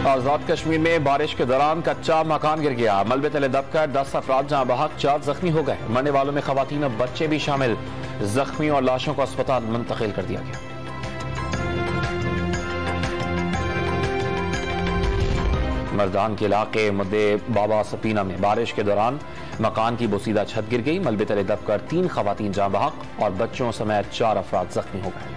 आजाद कश्मीर में बारिश के दौरान कच्चा मकान गिर गया। मलबे तले दबकर 10 अफराद जहां बहक 4 जख्मी हो गए। मरने वालों में खवातीन और बच्चे भी शामिल। जख्मी और लाशों को अस्पताल मुंतकिल कर दिया गया। मर्दान के इलाके मुद्दे बाबा सपीना में बारिश के दौरान मकान की बोसीदा छत गिर गई। मलबे तले दबकर 3 खवातीन जहां बहक और बच्चों समेत 4 अफराद जख्मी हो गए।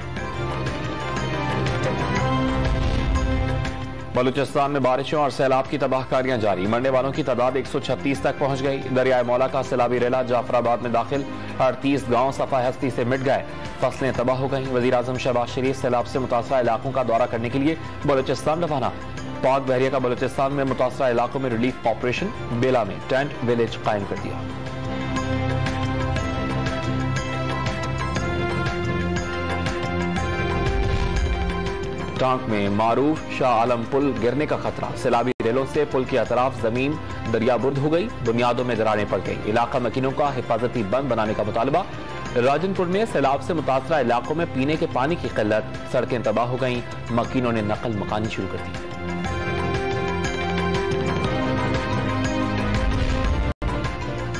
बलूचिस्तान में बारिशों और सैलाब की तबाहकारियां जारी। मरने वालों की तादाद 136 तक पहुंच गई। दरियाए मौला का सैलाबी रेला जाफराबाद में दाखिल। 38 गांव सफाई हस्ती से मिट गए। फसलें तबाह हो गई। वजीर आजम शहबाज शरीफ सैलाब से मुतासरा इलाकों का दौरा करने के लिए बलूचिस्तान रवाना। पाक बहरिया का बलूचिस्तान में मुतासरा इलाकों में रिलीफ ऑपरेशन। बेला में टेंट विलेज कायम कर दिया। टांक में मारूफ शाह आलम पुल गिरने का खतरा। सैलाबी रेलों से पुल की अतराफ जमीन दरियाबुर्द हो गई। बुनियादों में दरारें पड़ गई। इलाका मकीनों का हिफाजती बंद बनाने का मुतालबा। राजनपुर में सैलाब से मुतासरा इलाकों में पीने के पानी की किल्लत। सड़कें तबाह हो गई। मकीनों ने नकल मकानी शुरू कर दी।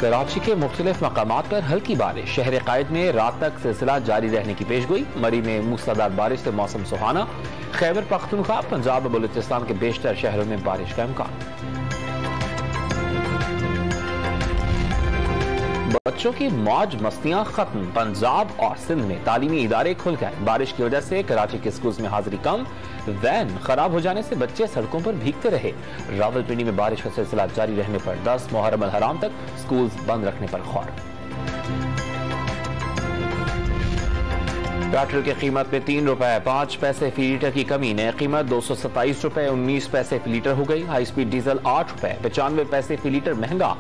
कराची के मुख्तलिफ मकामात पर हल्की बारिश। शहर कायद में रात तक सिलसिला जारी रहने की पेशगोई। मरी में मूसलाधार बारिश से मौसम सुहाना। खैबर पख्तूनख्वा, पंजाब और बलूचिस्तान के बेशतर शहरों में बारिश का इम्कान। बच्चों की मौज मस्तियां खत्म। पंजाब और सिंध में तालीमी इदारे खुल गए। बारिश की वजह से कराची के स्कूल में हाजिरी कम। वैन खराब हो जाने से बच्चे सड़कों पर भीगते रहे। रावलपिंडी में बारिश का सिलसिला जारी रहने पर 10 मुहर्रम अल हराम तक स्कूल बंद रखने पर गौर। पेट्रोल की कीमत में 3 रुपए 5 पैसे फी लीटर की कमी। नई कीमत 227 रुपए 19 पैसे फी लीटर हो गई। हाई स्पीड डीजल 8 रुपए 95 पैसे फी लीटर महंगा।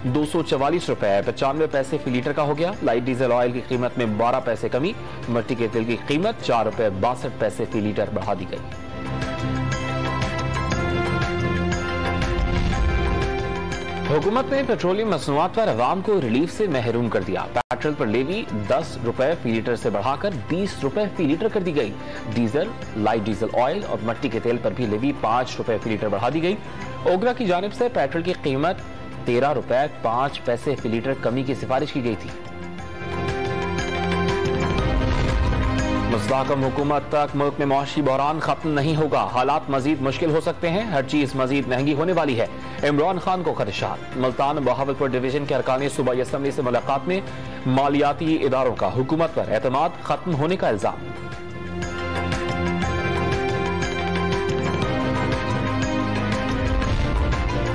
244 रुपए 95 पैसे फी लीटर का हो गया। लाइट डीजल ऑयल की कीमत में 12 पैसे कमी। मिट्टी के तेल की कीमत 4 रुपए 62 पैसे फी लीटर बढ़ा दी गई। हुकूमत ने पेट्रोलियम मसनूआत पर अवाम को रिलीफ से महरूम कर दिया। पेट्रोल पर लेवी 10 रुपए फी लीटर से बढ़ाकर 20 रुपए फी लीटर कर दी गई। डीजल, लाइट डीजल ऑयल और मिट्टी के तेल पर भी लेवी 5 रुपए फी लीटर बढ़ा दी गई। ओगरा की जानिब से पेट्रोल की कीमत 13 रुपए 5 पैसे फी लीटर कमी की सिफारिश की गई थी। मुस्तहकम हुकूमत तक मुल्क में मौशी बहरान खत्म नहीं होगा। हालात मजीद मुश्किल हो सकते हैं। हर चीज मजीद महंगी होने वाली है। इमरान खान को खदशात। मुल्तान बहावलपुर डिवीजन के अरकान सूबाई असम्बली से मुलाकात में मालियाती इदारों का हुकूमत पर एतमाद खत्म होने का इल्जाम।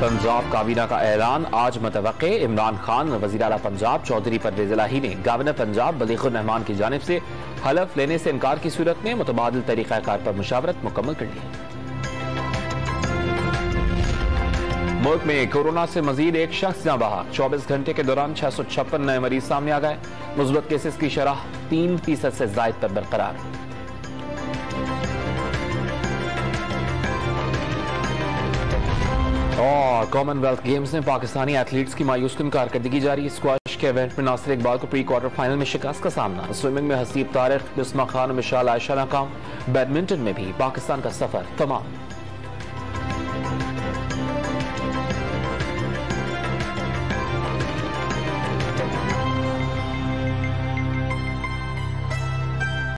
पंजाब काबीना का ऐलान आज मुतवक्के। इमरान खान वज़ीर आला पंजाब चौधरी परवेज इलाही ने गवर्नर पंजाब बलीगुर रहमान की जानिब से हलफ लेने से इनकार की सूरत में मुतबादिल तरीक़ाकार पर मुशावरत मुकम्मल कर ली। मुल्क में कोरोना से मजीद एक शख्स जहां बहक। 24 घंटे के दौरान 656 नए मरीज सामने आ गए। मुस्बत केसेस की शरह 3% से जायद पर बरकरार। और कॉमनवेल्थ गेम्स में पाकिस्तानी एथलीट्स की मायूसकुन कारकर्दगी जारी। स्क्वाश के इवेंट में नासिर इकबाल को प्री क्वार्टर फाइनल में शिकस्त का सामना। स्विमिंग में हसीब तारिक, बिस्मा खान और मिशाल आयशा नाकाम। बैडमिंटन में भी पाकिस्तान का सफर तमाम।